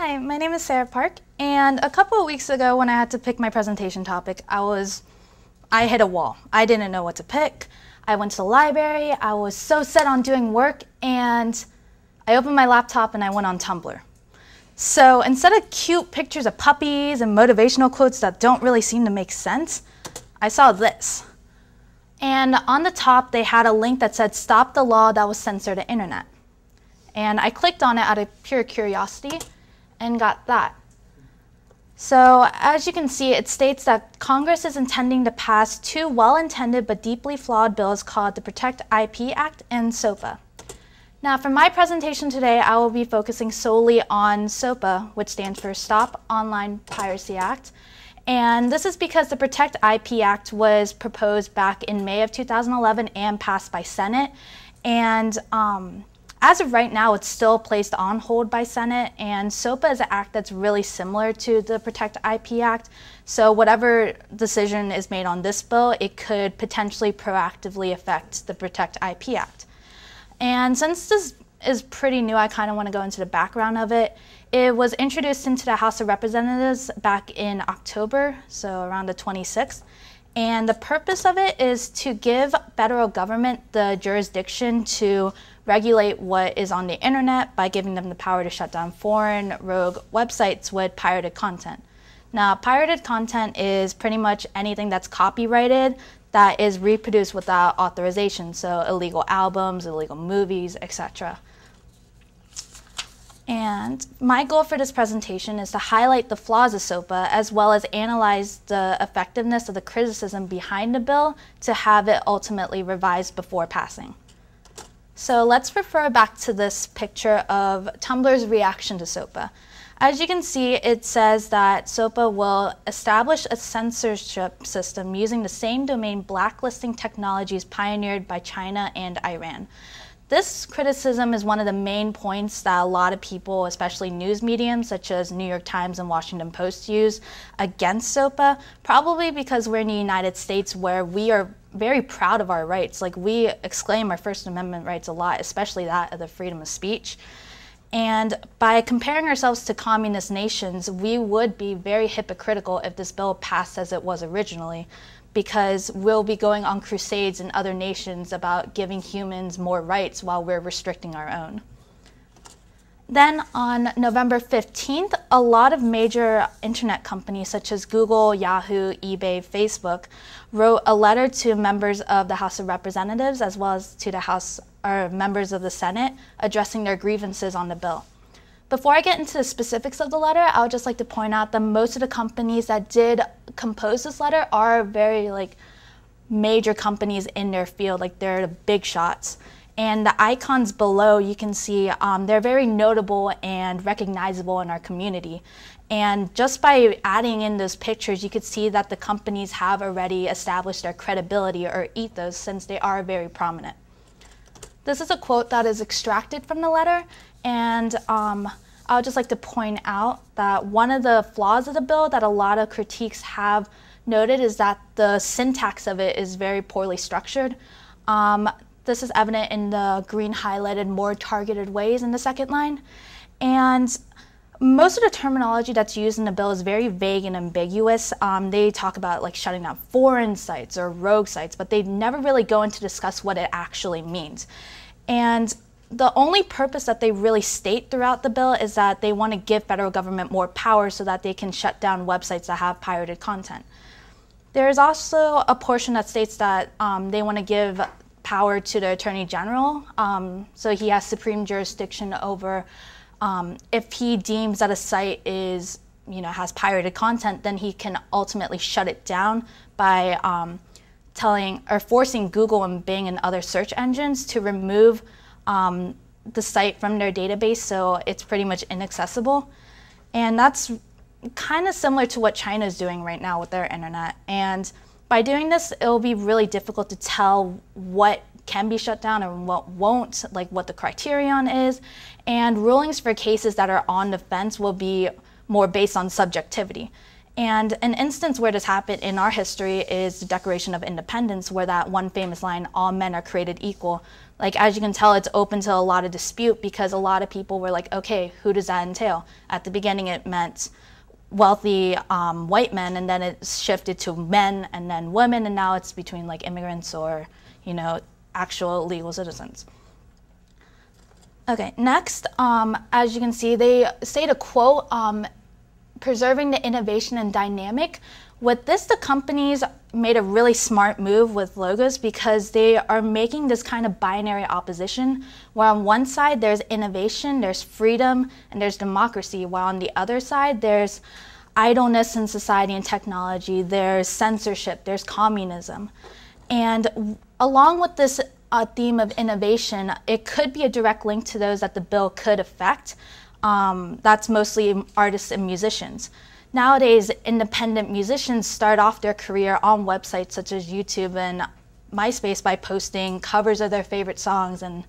Hi, my name is Sarah Park, and a couple of weeks ago when I had to pick my presentation topic, I hit a wall. I didn't know what to pick. I went to the library, I was so set on doing work, and I opened my laptop and I went on Tumblr. So instead of cute pictures of puppies and motivational quotes that don't really seem to make sense, I saw this. And on the top, they had a link that said, "Stop the law that will censor the internet." And I clicked on it out of pure curiosity and got that. So as you can see, it states that Congress is intending to pass two well-intended but deeply flawed bills called the Protect IP Act and SOPA. Now for my presentation today, I will be focusing solely on SOPA, which stands for Stop Online Piracy Act. And this is because the Protect IP Act was proposed back in May of 2011 and passed by Senate. And as of right now, it's still placed on hold by Senate, and SOPA is an act that's really similar to the Protect IP Act. So whatever decision is made on this bill, it could potentially proactively affect the Protect IP Act. And since this is pretty new, I kind of want to go into the background of it. It was introduced into the House of Representatives back in October, so around the 26th. And the purpose of it is to give federal government the jurisdiction to regulate what is on the internet by giving them the power to shut down foreign rogue websites with pirated content. Now, pirated content is pretty much anything that's copyrighted that is reproduced without authorization, so illegal albums, illegal movies, etc. And my goal for this presentation is to highlight the flaws of SOPA as well as analyze the effectiveness of the criticism behind the bill to have it ultimately revised before passing. So let's refer back to this picture of Tumblr's reaction to SOPA. As you can see, it says that SOPA will establish a censorship system using the same domain blacklisting technologies pioneered by China and Iran. This criticism is one of the main points that a lot of people, especially news mediums such as New York Times and Washington Post, use against SOPA, probably because we're in the United States where we are very proud of our rights. Like, we exclaim our First Amendment rights a lot, especially that of the freedom of speech. And by comparing ourselves to communist nations, we would be very hypocritical if this bill passed as it was originally, because we'll be going on crusades in other nations about giving humans more rights while we're restricting our own. Then on November 15th, a lot of major internet companies such as Google, Yahoo, eBay, Facebook wrote a letter to members of the House of Representatives as well as to the members of the Senate addressing their grievances on the bill. Before I get into the specifics of the letter, I would just like to point out that most of the companies that did compose this letter are very major companies in their field, they're the big shots. And the icons below, you can see they're very notable and recognizable in our community. And just by adding in those pictures, you could see that the companies have already established their credibility or ethos since they are very prominent. This is a quote that is extracted from the letter, and I would just like to point out that one of the flaws of the bill that a lot of critiques have noted is that the syntax of it is very poorly structured. This is evident in the green highlighted more targeted ways in the second line. And most of the terminology that's used in the bill is very vague and ambiguous. They talk about shutting down foreign sites or rogue sites, but they never really go into discuss what it actually means. And the only purpose that they really state throughout the bill is that they want to give federal government more power so that they can shut down websites that have pirated content. There's also a portion that states that they want to give power to the Attorney General, so he has supreme jurisdiction over if he deems that a site is, has pirated content, then he can ultimately shut it down by forcing Google and Bing and other search engines to remove the site from their database so it's pretty much inaccessible. And that's kind of similar to what China is doing right now with their internet. And by doing this, it'll be really difficult to tell what can be shut down and what won't, what the criterion is. And rulings for cases that are on the fence will be more based on subjectivity. And an instance where this happened in our history is the Declaration of Independence, where that one famous line, "all men are created equal." Like, as you can tell, it's open to a lot of dispute because a lot of people were like, okay, who does that entail? At the beginning, it meant wealthy white men, and then it shifted to men and then women, and now it's between like immigrants or, you know, actual legal citizens. Okay, next, as you can see, they say to quote, preserving the innovation and dynamic. With this, the companies made a really smart move with logos because they are making this kind of binary opposition where on one side there's innovation, there's freedom, and there's democracy, while on the other side there's idleness in society and technology, there's censorship, there's communism. And along with this theme of innovation, it could be a direct link to those that the bill could affect. That's mostly artists and musicians. Nowadays, independent musicians start off their career on websites such as YouTube and MySpace by posting covers of their favorite songs and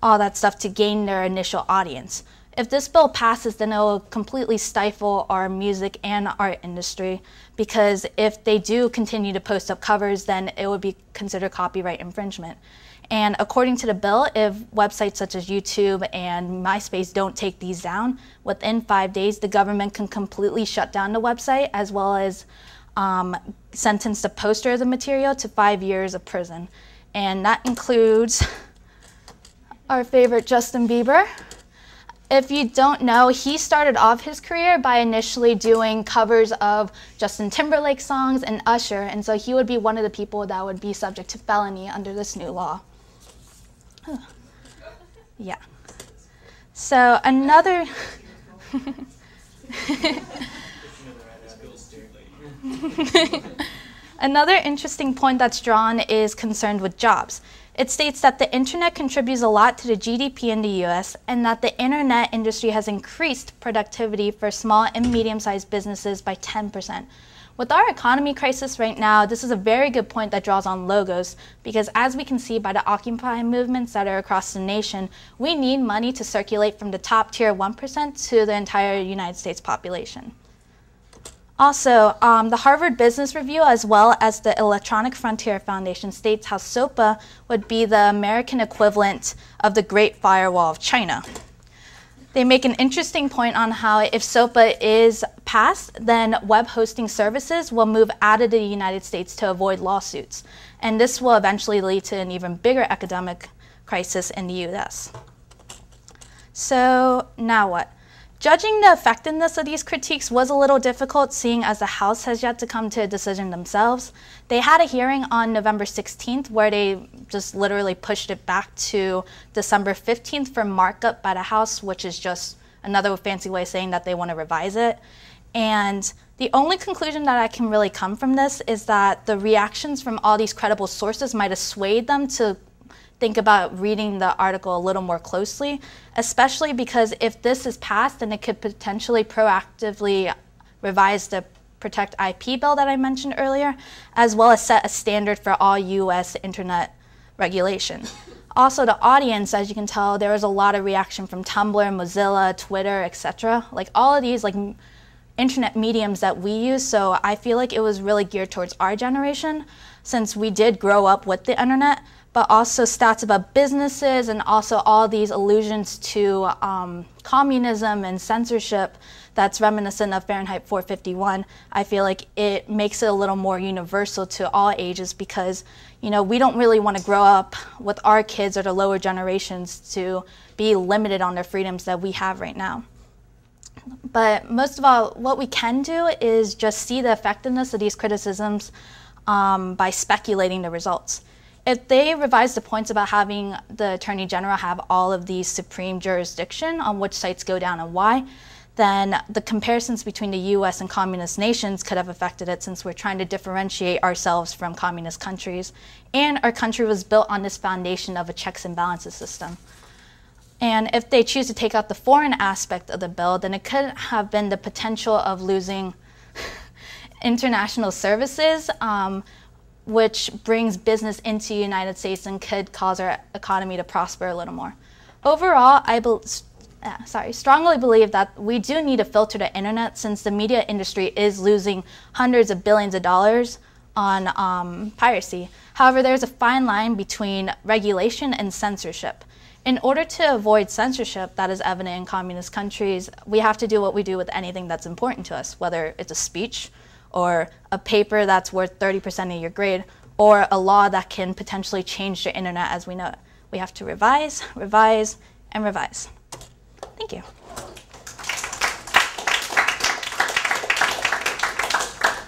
all that stuff to gain their initial audience. If this bill passes, then it will completely stifle our music and art industry, because if they do continue to post up covers, then it would be considered copyright infringement. And according to the bill, if websites such as YouTube and MySpace don't take these down, within 5 days, the government can completely shut down the website, as well as sentence the poster of the material to 5 years of prison. And that includes our favorite Justin Bieber. If you don't know, he started off his career by initially doing covers of Justin Timberlake songs and Usher, and so he would be one of the people that would be subject to felony under this new law. Yeah. So another another interesting point that's drawn is concerned with jobs. It states that the internet contributes a lot to the GDP in the US, and that the internet industry has increased productivity for small and medium-sized businesses by 10%. With our economy crisis right now, this is a very good point that draws on logos, because as we can see by the Occupy movements that are across the nation, we need money to circulate from the top tier 1% to the entire United States population. Also, the Harvard Business Review, as well as the Electronic Frontier Foundation, states how SOPA would be the American equivalent of the Great Firewall of China. They make an interesting point on how if SOPA is passed, then web hosting services will move out of the United States to avoid lawsuits. And this will eventually lead to an even bigger economic crisis in the US. So now what? Judging the effectiveness of these critiques was a little difficult, seeing as the House has yet to come to a decision themselves. They had a hearing on November 16th where they just literally pushed it back to December 15th for markup by the House, which is just another fancy way of saying that they want to revise it. And the only conclusion that I can really come from this is that the reactions from all these credible sources might have swayed them to think about reading the article a little more closely, especially because if this is passed, then it could potentially proactively revise the Protect IP bill that I mentioned earlier, as well as set a standard for all US internet regulation. Also, the audience, as you can tell, there was a lot of reaction from Tumblr, Mozilla, Twitter, etc. Like all of these internet mediums that we use, so I feel like it was really geared towards our generation, since we did grow up with the internet, but also stats about businesses and also all these allusions to communism and censorship that's reminiscent of Fahrenheit 451. I feel like it makes it a little more universal to all ages, because we don't really want to grow up with our kids or the lower generations to be limited on their freedoms that we have right now. But most of all, what we can do is just see the effectiveness of these criticisms by speculating the results. If they revise the points about having the Attorney General have all of these supreme jurisdiction on which sites go down and why, then the comparisons between the US and communist nations could have affected it, since we're trying to differentiate ourselves from communist countries. And our country was built on this foundation of a checks and balances system. And if they choose to take out the foreign aspect of the bill, then it could have been the potential of losing international services, which brings business into the United States and could cause our economy to prosper a little more. Overall, strongly believe that we do need to filter the internet, since the media industry is losing hundreds of billions of dollars on piracy. However, there's a fine line between regulation and censorship. In order to avoid censorship that is evident in communist countries, we have to do what we do with anything that's important to us, whether it's a speech or a paper that's worth 30% of your grade, or a law that can potentially change the internet as we know it. We have to revise, revise, and revise. Thank you.